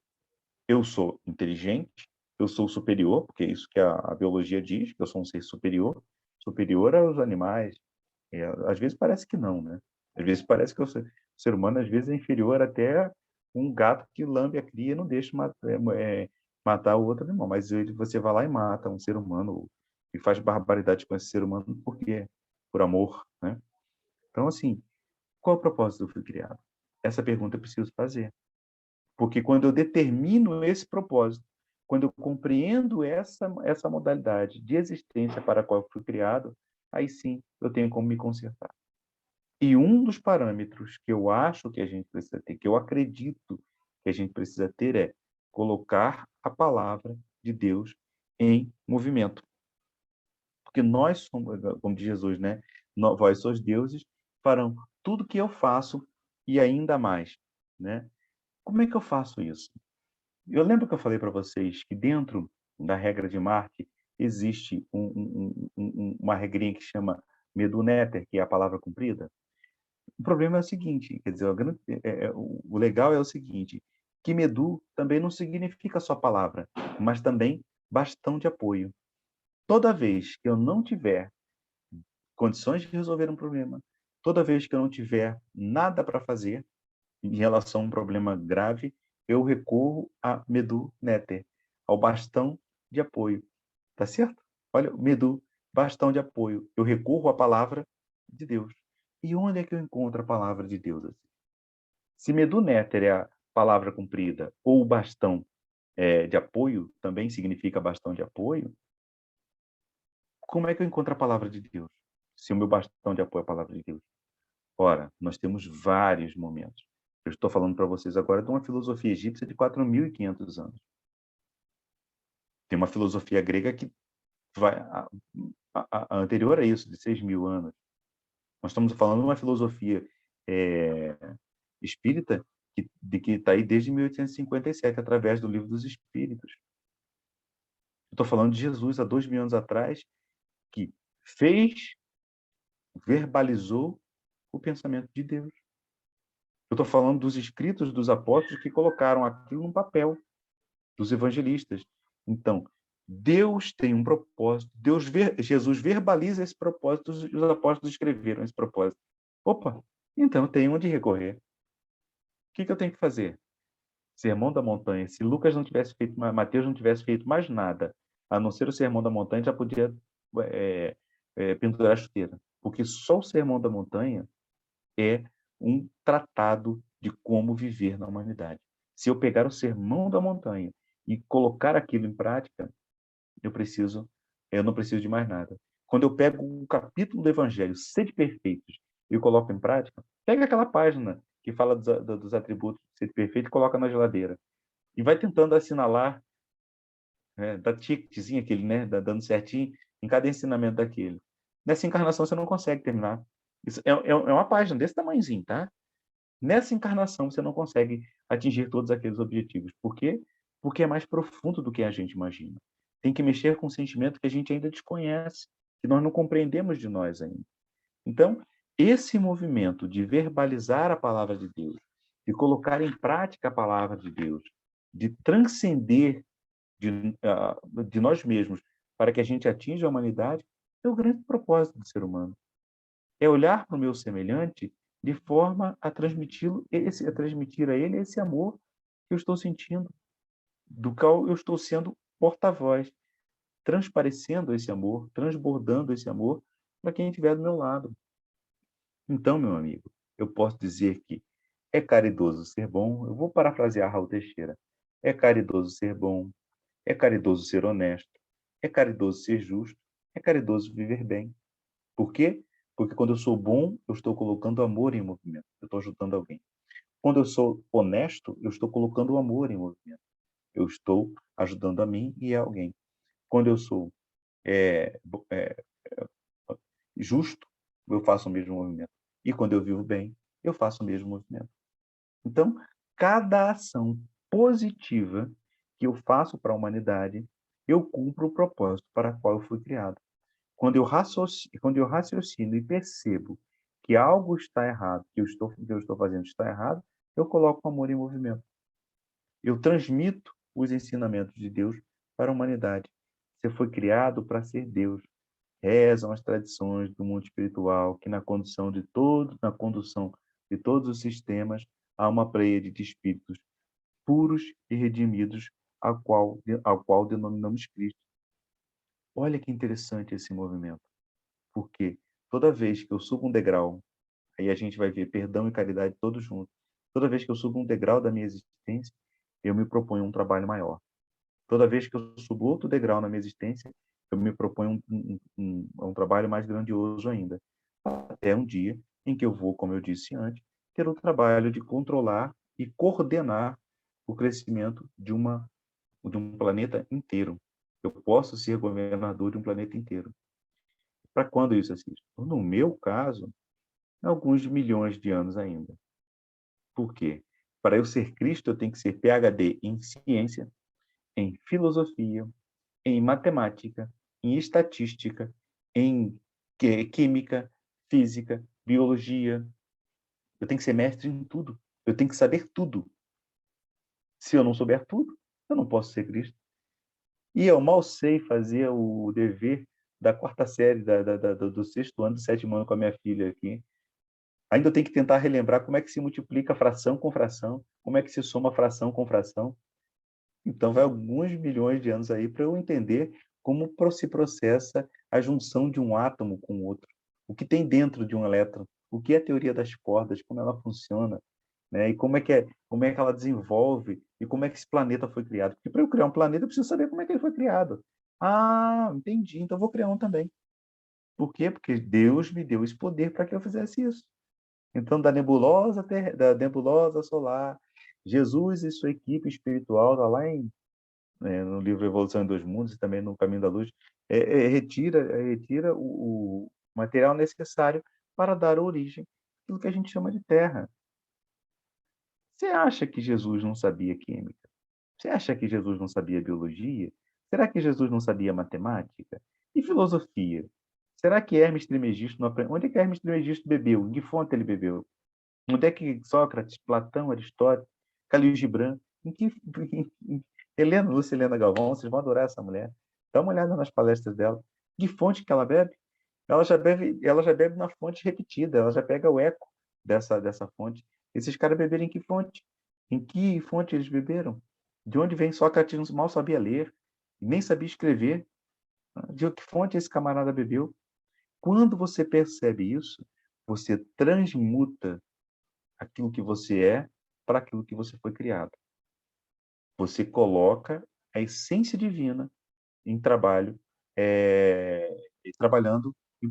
Eu sou inteligente, eu sou superior, porque é isso que a biologia diz, que eu sou um ser superior, superior aos animais. Às vezes parece que não, né? Às vezes parece que o ser humano às vezes é inferior até um gato que lambe a cria e não deixa matar o outro animal. Mas você vai lá e mata um ser humano e faz barbaridade com esse ser humano por quê? Por amor, né? Então, assim, qual é o propósito do fui criado? Essa pergunta eu preciso fazer. Porque quando eu determino esse propósito, quando eu compreendo essa modalidade de existência para a qual eu fui criado, aí sim eu tenho como me consertar. E um dos parâmetros que eu acho que a gente precisa ter, que eu acredito que a gente precisa ter, é colocar a palavra de Deus em movimento. Porque nós somos, como diz Jesus, né? Vós sois deuses, farão tudo que eu faço e ainda mais, né? Como é que eu faço isso? Eu lembro que eu falei para vocês que dentro da regra de Mark existe uma regrinha que chama meduneter, que é a palavra cumprida. O problema é o seguinte, quer dizer, o legal é o seguinte, que medu também não significa só palavra, mas também bastão de apoio. Toda vez que eu não tiver condições de resolver um problema, toda vez que eu não tiver nada para fazer em relação a um problema grave, eu recorro a medu neter, ao bastão de apoio. Tá certo? Olha, medu, bastão de apoio. Eu recorro à palavra de Deus. E onde é que eu encontro a palavra de Deus? Se medu neter é a palavra cumprida, ou o bastão de apoio, também significa bastão de apoio, como é que eu encontro a palavra de Deus? Se o meu bastão de apoio é a palavra de Deus. Ora, nós temos vários momentos. Eu estou falando para vocês agora de uma filosofia egípcia de 4.500 anos. Tem uma filosofia grega que vai a anterior a isso, de 6.000 anos. Nós estamos falando de uma filosofia espírita que está aí desde 1857, através do Livro dos Espíritos. Eu estou falando de Jesus, há 2.000 anos atrás, que fez, verbalizou o pensamento de Deus. Eu estou falando dos escritos dos apóstolos que colocaram aquilo no papel, dos evangelistas. Então, Deus tem um propósito, Jesus verbaliza esse propósito, os apóstolos escreveram esse propósito. Opa, então eu tenho onde recorrer. O que eu tenho que fazer? Sermão da Montanha. Se Lucas não tivesse feito, Mateus não tivesse feito mais nada, a não ser o Sermão da Montanha, já podia pendurar a chuteira. Porque só o Sermão da Montanha é um tratado de como viver na humanidade. Se eu pegar o Sermão da Montanha e colocar aquilo em prática, eu não preciso de mais nada. Quando eu pego um capítulo do Evangelho, Sede Perfeitos, e eu coloco em prática, pega aquela página que fala dos atributos de ser perfeito e coloca na geladeira. E vai tentando assinalar, dá ticketzinho aquele, né, dando certinho em cada ensinamento daquele. Nessa encarnação você não consegue terminar. Isso é uma página desse tamanhozinho, tá? Nessa encarnação você não consegue atingir todos aqueles objetivos. Por quê? Porque é mais profundo do que a gente imagina. Tem que mexer com um sentimento que a gente ainda desconhece, que nós não compreendemos de nós ainda. Então, esse movimento de verbalizar a palavra de Deus, de colocar em prática a palavra de Deus, de transcender de nós mesmos para que a gente atinja a humanidade, é o grande propósito do ser humano. É olhar para o meu semelhante de forma a transmitir a ele esse amor que eu estou sentindo, do qual eu estou sendo porta-voz, transparecendo esse amor, transbordando esse amor para quem estiver do meu lado. Então, meu amigo, eu posso dizer que é caridoso ser bom, eu vou parafrasear Raul Teixeira, é caridoso ser bom, é caridoso ser honesto, é caridoso ser justo, É caridoso viver bem. Por quê? Porque quando eu sou bom, eu estou colocando amor em movimento. Eu estou ajudando alguém. Quando eu sou honesto, eu estou colocando o amor em movimento. Eu estou ajudando a mim e a alguém. Quando eu sou justo, eu faço o mesmo movimento. E quando eu vivo bem, eu faço o mesmo movimento. Então, cada ação positiva que eu faço para a humanidade, eu cumpro o propósito para o qual eu fui criado. Quando eu raciocino e percebo que algo está errado, que eu estou fazendo está errado, eu coloco o amor em movimento. Eu transmito os ensinamentos de Deus para a humanidade. Você foi criado para ser Deus. Rezam as tradições do mundo espiritual que na condução de todos os sistemas há uma pleiade de espíritos puros e redimidos ao qual denominamos Cristo. Olha que interessante esse movimento, porque toda vez que eu subo um degrau, aí a gente vai ver perdão e caridade todos juntos. Toda vez que eu subo um degrau da minha existência, eu me proponho um trabalho maior. Toda vez que eu subo outro degrau na minha existência, eu me proponho um trabalho mais grandioso ainda. Até um dia em que eu vou, como eu disse antes, ter o trabalho de controlar e coordenar o crescimento de um planeta inteiro. Eu posso ser governador de um planeta inteiro. Para quando isso assiste? No meu caso, alguns milhões de anos ainda. Por quê? Para eu ser Cristo, eu tenho que ser PhD em ciência, em filosofia, em matemática, em estatística, em química, física, biologia. Eu tenho que ser mestre em tudo. Eu tenho que saber tudo. Se eu não souber tudo, eu não posso ser Cristo. E eu mal sei fazer o dever da quarta série, do sexto ano, do sétimo ano com a minha filha aqui. Ainda tenho que tentar relembrar como é que se multiplica fração com fração, como é que se soma fração com fração. Então, vai alguns milhões de anos aí para eu entender como se processa a junção de um átomo com o outro. O que tem dentro de um elétron, o que é a teoria das cordas, como ela funciona, né? E como é que ela desenvolve e como é que esse planeta foi criado. Porque para eu criar um planeta, eu preciso saber como é que ele foi criado. Ah, entendi, então eu vou criar um também. Por quê? Porque Deus me deu esse poder para que eu fizesse isso. Então, da nebulosa solar, Jesus e sua equipe espiritual, está lá no livro Evolução em Dois Mundos e também no Caminho da Luz, retira o material necessário para dar origem àquilo que a gente chama de Terra. Você acha que Jesus não sabia química? Você acha que Jesus não sabia biologia? Será que Jesus não sabia matemática? E filosofia? Será que Hermes Trismegisto não aprendeu? Onde é que Hermes Trismegisto bebeu? Em que fonte ele bebeu? Onde é que Sócrates, Platão, Aristóteles, Khalil Gibran, em que Helena, Lúcia Helena Galvão, vocês vão adorar essa mulher. Dá uma olhada nas palestras dela. Que fonte que ela bebe? Ela já bebe na fonte repetida, ela já pega o eco dessa fonte. Esses caras beberam em que fonte? Em que fonte eles beberam? De onde vem Sócrates? Mal sabia ler, nem sabia escrever. De que fonte esse camarada bebeu? Quando você percebe isso, você transmuta aquilo que você é para aquilo que você foi criado. Você coloca a essência divina em trabalho, trabalhando em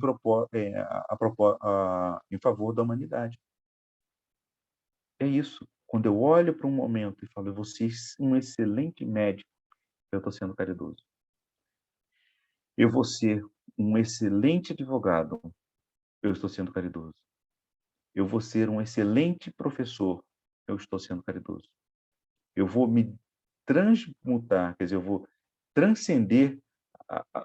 favor da humanidade. É isso. Quando eu olho para um momento e falo, eu vou ser um excelente médico, eu estou sendo caridoso. Eu vou ser um excelente advogado, eu estou sendo caridoso. Eu vou ser um excelente professor, eu estou sendo caridoso. Eu vou me transmutar, quer dizer, eu vou transcender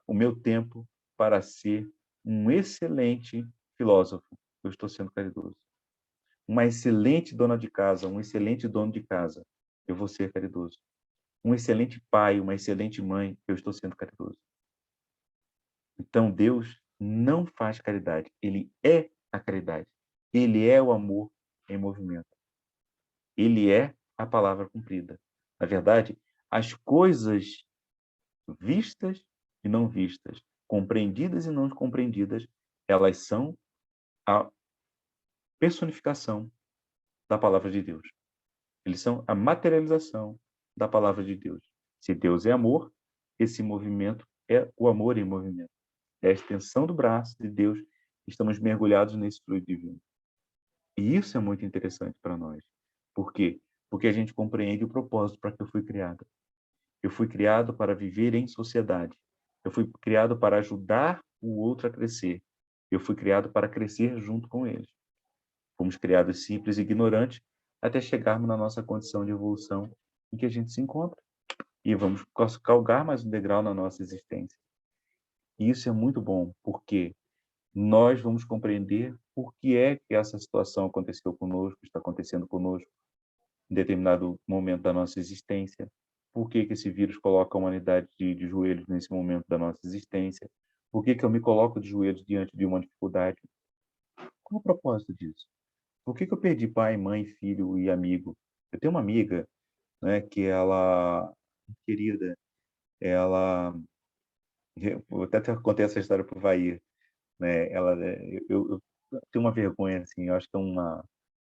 o meu tempo para ser um excelente filósofo. Eu estou sendo caridoso. Uma excelente dona de casa, um excelente dono de casa. Eu vou ser caridoso. Um excelente pai, uma excelente mãe. Eu estou sendo caridoso. Então, Deus não faz caridade. Ele é a caridade. Ele é o amor em movimento. Ele é a palavra cumprida. Na verdade, as coisas vistas e não vistas, compreendidas e não compreendidas, elas são a personificação da palavra de Deus. Eles são a materialização da palavra de Deus. Se Deus é amor, esse movimento é o amor em movimento. é a extensão do braço de Deus, estamos mergulhados nesse fluido divino. E isso é muito interessante para nós. Por quê? Porque a gente compreende o propósito para que eu fui criado. Eu fui criado para viver em sociedade. Eu fui criado para ajudar o outro a crescer. Eu fui criado para crescer junto com eles. Fomos criados simples e ignorantes até chegarmos na nossa condição de evolução em que a gente se encontra. E vamos galgar mais um degrau na nossa existência. E isso é muito bom, porque nós vamos compreender por que é que essa situação aconteceu conosco, está acontecendo conosco em determinado momento da nossa existência, por que que esse vírus coloca a humanidade de joelhos nesse momento da nossa existência, por que que eu me coloco de joelhos diante de uma dificuldade. Qual é o propósito disso? Por que que eu perdi pai, mãe, filho e amigo? Eu tenho uma amiga, né, que ela, querida, ela, eu até contei essa história para o Vair, né, ela, eu tenho uma vergonha, assim, eu acho que é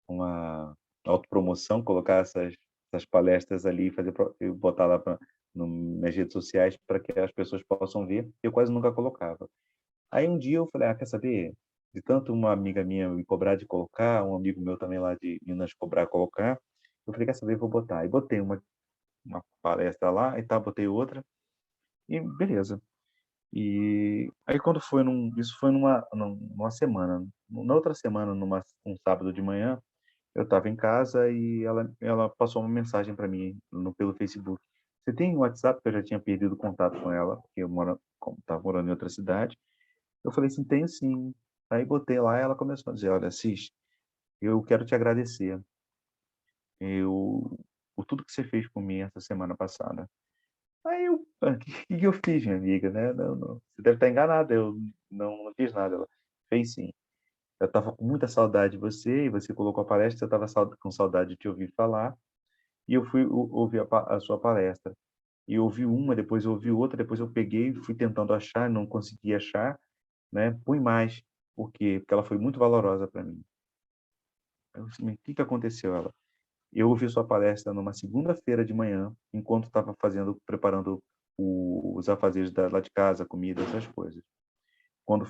uma autopromoção, colocar essas palestras ali, eu botar lá nas redes sociais para que as pessoas possam ver. Eu quase nunca colocava. Aí um dia eu falei, quer saber? De tanto uma amiga minha me cobrar de colocar, um amigo meu também lá de Minas cobrar colocar, eu falei, quer saber? Vou botar. E botei uma palestra lá, e tal, botei outra, e beleza. E aí quando isso foi numa semana, na outra semana, um sábado de manhã, eu estava em casa e ela passou uma mensagem para mim pelo Facebook. Você tem o WhatsApp? Que eu já tinha perdido contato com ela, porque eu estava morando em outra cidade. Eu falei assim, tenho sim. Aí botei lá e ela começou a dizer, olha, Cis, eu quero te agradecer eu, por tudo que você fez por mim essa semana passada. Aí o que eu fiz, minha amiga, né? Não, você deve estar enganada, eu não fiz nada. Ela fez sim. Eu estava com muita saudade de você, e você colocou a palestra, eu estava com saudade de te ouvir falar, e eu fui ouvir a sua palestra. E eu ouvi uma, depois eu ouvi outra, depois eu peguei, fui tentando achar, não consegui achar, né? Põe mais. Por quê? Porque ela foi muito valorosa para mim. Eu disse, o que que aconteceu? Eu ouvi sua palestra numa segunda-feira de manhã, enquanto estava preparando os afazeres lá de casa, comida, essas coisas. Quando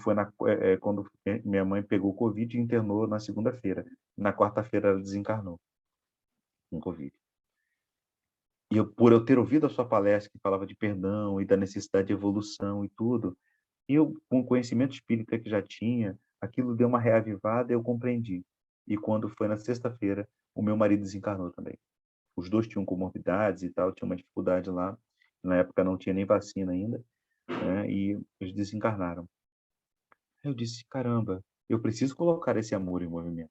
minha mãe pegou o Covid e internou na segunda-feira. Na quarta-feira ela desencarnou com Covid. E por eu ter ouvido a sua palestra que falava de perdão e da necessidade de evolução e tudo, eu, com o conhecimento espírita que já tinha, aquilo deu uma reavivada e eu compreendi. E quando foi na sexta-feira, o meu marido desencarnou também. Os dois tinham comorbidades e tal, tinha uma dificuldade lá. Na época não tinha nem vacina ainda, né? E eles desencarnaram. Eu disse, caramba, eu preciso colocar esse amor em movimento.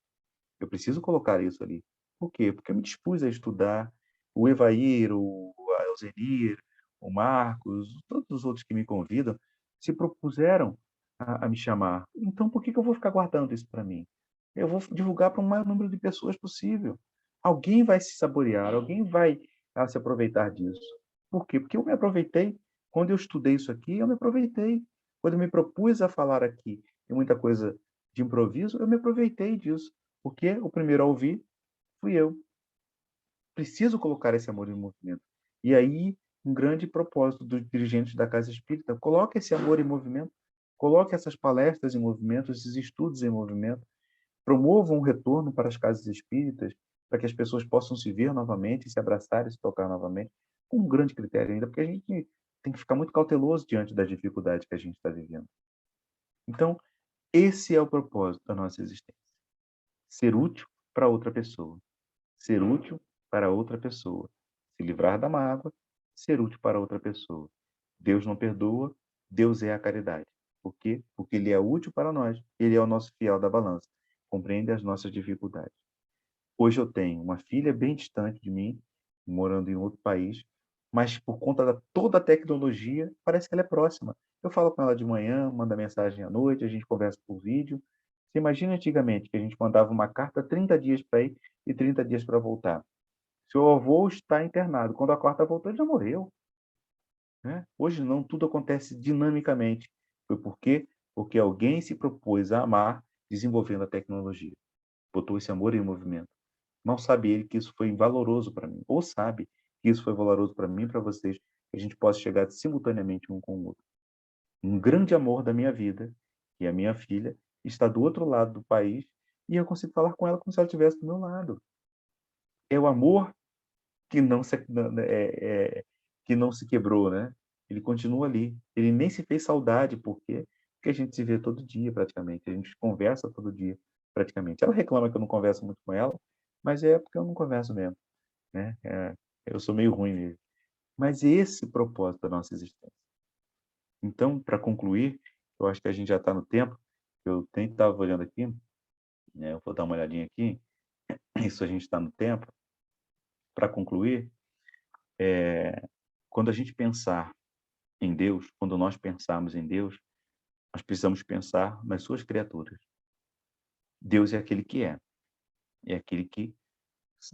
Eu preciso colocar isso ali. Por quê? Porque eu me dispus a estudar. O Evair, a Elzenir, o Marcos, todos os outros que me convidam, se propuseram a me chamar. Então, por que que eu vou ficar guardando isso para mim? Eu vou divulgar para o maior número de pessoas possível. Alguém vai se saborear, alguém vai se aproveitar disso. Por quê? Porque eu me aproveitei. Quando eu estudei isso aqui, eu me aproveitei. Quando eu me propus a falar aqui, e muita coisa de improviso, eu me aproveitei disso. Porque o primeiro a ouvir fui eu. Preciso colocar esse amor em movimento. E aí, um grande propósito dos dirigentes da Casa Espírita, coloque esse amor em movimento, coloque essas palestras em movimento, esses estudos em movimento, promovam um retorno para as casas espíritas, para que as pessoas possam se ver novamente, se abraçar e se tocar novamente, com um grande critério ainda, porque a gente tem que ficar muito cauteloso diante das dificuldades que a gente está vivendo. Então, esse é o propósito da nossa existência. Ser útil para outra pessoa. Ser útil para outra pessoa. Se livrar da mágoa, ser útil para outra pessoa. Deus não perdoa, Deus é a caridade. Por quê? Porque Ele é útil para nós. Ele é o nosso fiel da balança. Compreende as nossas dificuldades. Hoje eu tenho uma filha bem distante de mim, morando em outro país, mas por conta da toda a tecnologia, parece que ela é próxima. Eu falo com ela de manhã, manda mensagem à noite, a gente conversa por vídeo. Você imagina antigamente que a gente mandava uma carta 30 dias para ir e 30 dias para voltar. Seu avô está internado. Quando a carta voltou, ele já morreu. Né? Hoje não, tudo acontece dinamicamente. Foi por quê? Porque alguém se propôs a amar desenvolvendo a tecnologia. Botou esse amor em movimento. Mal sabe ele que isso foi valoroso para mim. Ou sabe que isso foi valoroso para mim e para vocês, que a gente possa chegar simultaneamente um com o outro. Um grande amor da minha vida, que é a minha filha, está do outro lado do país e eu consigo falar com ela como se ela estivesse do meu lado. É o amor que não se que não se quebrou, né. Ele continua ali. Ele nem se fez saudade, por quê? Porque a gente se vê todo dia praticamente, a gente conversa todo dia praticamente. Ela reclama que eu não converso muito com ela, mas é porque eu não converso mesmo, né, eu sou meio ruim mesmo. Mas esse é o propósito da nossa existência. Então, para concluir, eu acho que a gente já está no tempo, eu nem estava olhando aqui, né, eu vou dar uma olhadinha aqui, isso a gente está no tempo. Para concluir, quando a gente pensar em Deus, quando nós pensarmos em Deus, nós precisamos pensar nas suas criaturas. Deus é aquele que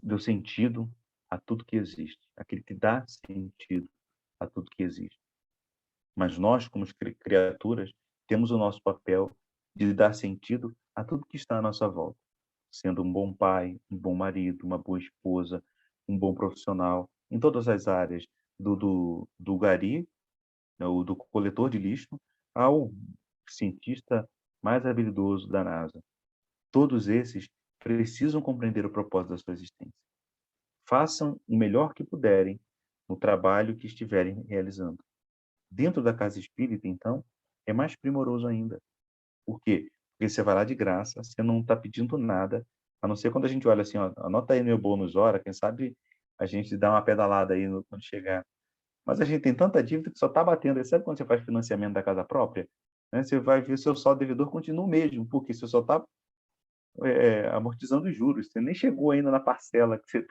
deu sentido a tudo que existe, aquele que dá sentido a tudo que existe. Mas nós, como criaturas, temos o nosso papel de dar sentido a tudo que está à nossa volta, sendo um bom pai, um bom marido, uma boa esposa, um bom profissional, em todas as áreas, do gari, né, o do coletor de lixo, ao cientista mais habilidoso da NASA. Todos esses precisam compreender o propósito da sua existência. Façam o melhor que puderem no trabalho que estiverem realizando. Dentro da casa espírita, então, é mais primoroso ainda. Por quê? Porque você vai lá de graça, você não está pedindo nada, a não ser quando a gente olha assim, ó, anota aí meu bônus hora, quem sabe a gente dá uma pedalada aí quando chegar. Mas a gente tem tanta dívida que só está batendo. Aí sabe quando você faz financiamento da casa própria? Né? Você vai ver seu saldo devedor continua o mesmo, porque você só está amortizando os juros. Você nem chegou ainda na parcela que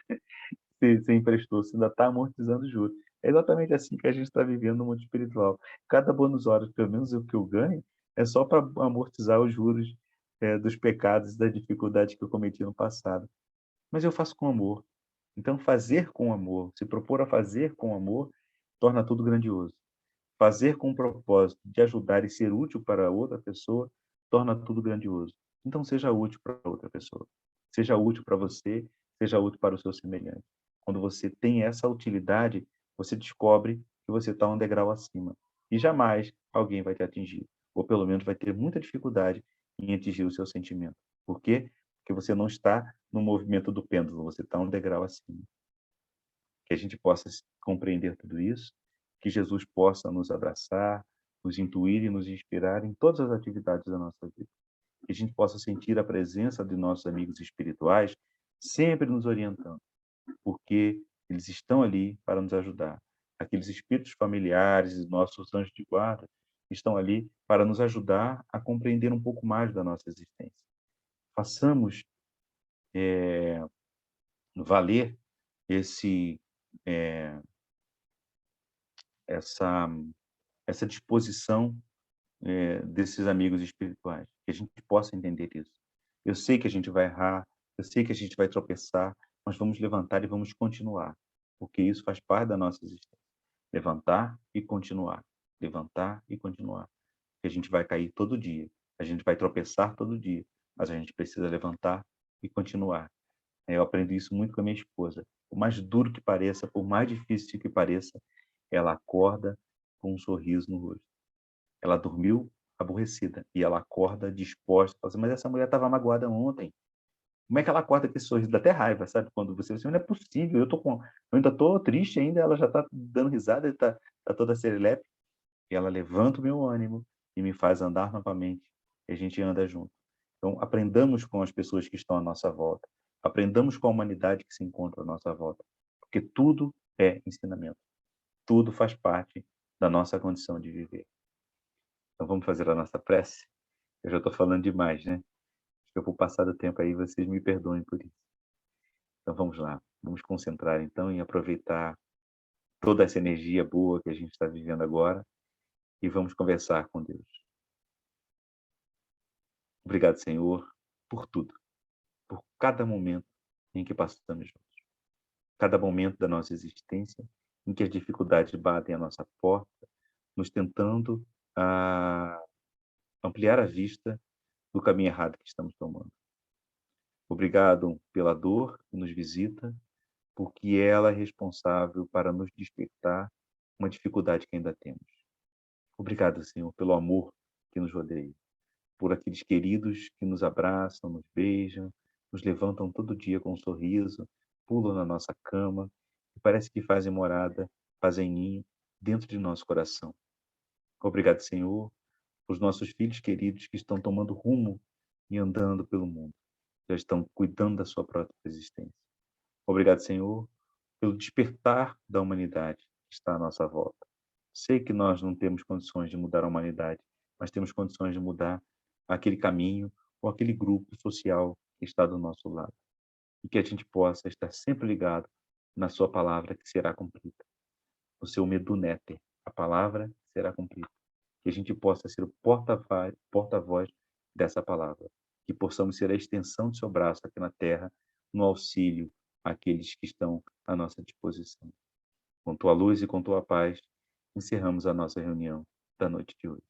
você emprestou, você ainda está amortizando os juros. É exatamente assim que a gente está vivendo no mundo espiritual. Cada bônus horas, pelo menos o que eu ganho, é só para amortizar os juros dos pecados e das dificuldades que eu cometi no passado. Mas eu faço com amor. Então, fazer com amor, se propor a fazer com amor, torna tudo grandioso. Fazer com o propósito de ajudar e ser útil para outra pessoa, torna tudo grandioso. Então, seja útil para outra pessoa. Seja útil para você, seja útil para o seu semelhante. Quando você tem essa utilidade, você descobre que você está um degrau acima. E jamais alguém vai te atingir. Ou pelo menos vai ter muita dificuldade em atingir o seu sentimento. Por quê? Porque você não está no movimento do pêndulo, você está um degrau acima. Que a gente possa compreender tudo isso, que Jesus possa nos abraçar, nos intuir e nos inspirar em todas as atividades da nossa vida. Que a gente possa sentir a presença de nossos amigos espirituais sempre nos orientando, porque eles estão ali para nos ajudar. Aqueles espíritos familiares, nossos anjos de guarda, estão ali para nos ajudar a compreender um pouco mais da nossa existência. Façamos valer esse eh, essa essa disposição desses amigos espirituais, que a gente possa entender isso. Eu sei que a gente vai errar, eu sei que a gente vai tropeçar, mas vamos levantar e vamos continuar, porque isso faz parte da nossa existência. Levantar e continuar, levantar e continuar. Porque a gente vai cair todo dia, a gente vai tropeçar todo dia, mas a gente precisa levantar e continuar. Eu aprendi isso muito com a minha esposa. Por mais duro que pareça, por mais difícil que pareça, ela acorda com um sorriso no rosto. Ela dormiu aborrecida e ela acorda disposta, fala assim: "Mas essa mulher estava magoada ontem. Como é que ela acorda com esse sorriso?" Dá até raiva, sabe, quando você assim: "Não é possível, eu ainda tô triste ainda, ela já está dando risada e tá toda serelepe". E ela levanta o meu ânimo e me faz andar novamente, e a gente anda junto. Então aprendamos com as pessoas que estão à nossa volta, aprendamos com a humanidade que se encontra à nossa volta, porque tudo é ensinamento, tudo faz parte da nossa condição de viver. Então vamos fazer a nossa prece? Eu já estou falando demais, né? Acho que eu vou passar do tempo aí, vocês me perdoem por isso. Então vamos lá, vamos concentrar então em aproveitar toda essa energia boa que a gente está vivendo agora e vamos conversar com Deus. Obrigado, Senhor, por tudo, por cada momento em que passamos juntos, cada momento da nossa existência em que as dificuldades batem à nossa porta, nos tentando ampliar a vista do caminho errado que estamos tomando. Obrigado pela dor que nos visita, porque ela é responsável para nos despertar uma dificuldade que ainda temos. Obrigado, Senhor, pelo amor que nos rodeia, por aqueles queridos que nos abraçam, nos beijam, nos levantam todo dia com um sorriso, pulam na nossa cama e parece que fazem morada, fazem ninho dentro de nosso coração. Obrigado, Senhor, por os nossos filhos queridos que estão tomando rumo e andando pelo mundo, já estão cuidando da sua própria existência. Obrigado, Senhor, pelo despertar da humanidade que está à nossa volta. Sei que nós não temos condições de mudar a humanidade, mas temos condições de mudar aquele caminho ou aquele grupo social que está do nosso lado. E que a gente possa estar sempre ligado na sua palavra que será cumprida. O seu Meduneter, a palavra será cumprida. Que a gente possa ser o porta-voz dessa palavra. Que possamos ser a extensão do seu braço aqui na terra, no auxílio àqueles que estão à nossa disposição. Com tua luz e com tua paz, encerramos a nossa reunião da noite de hoje.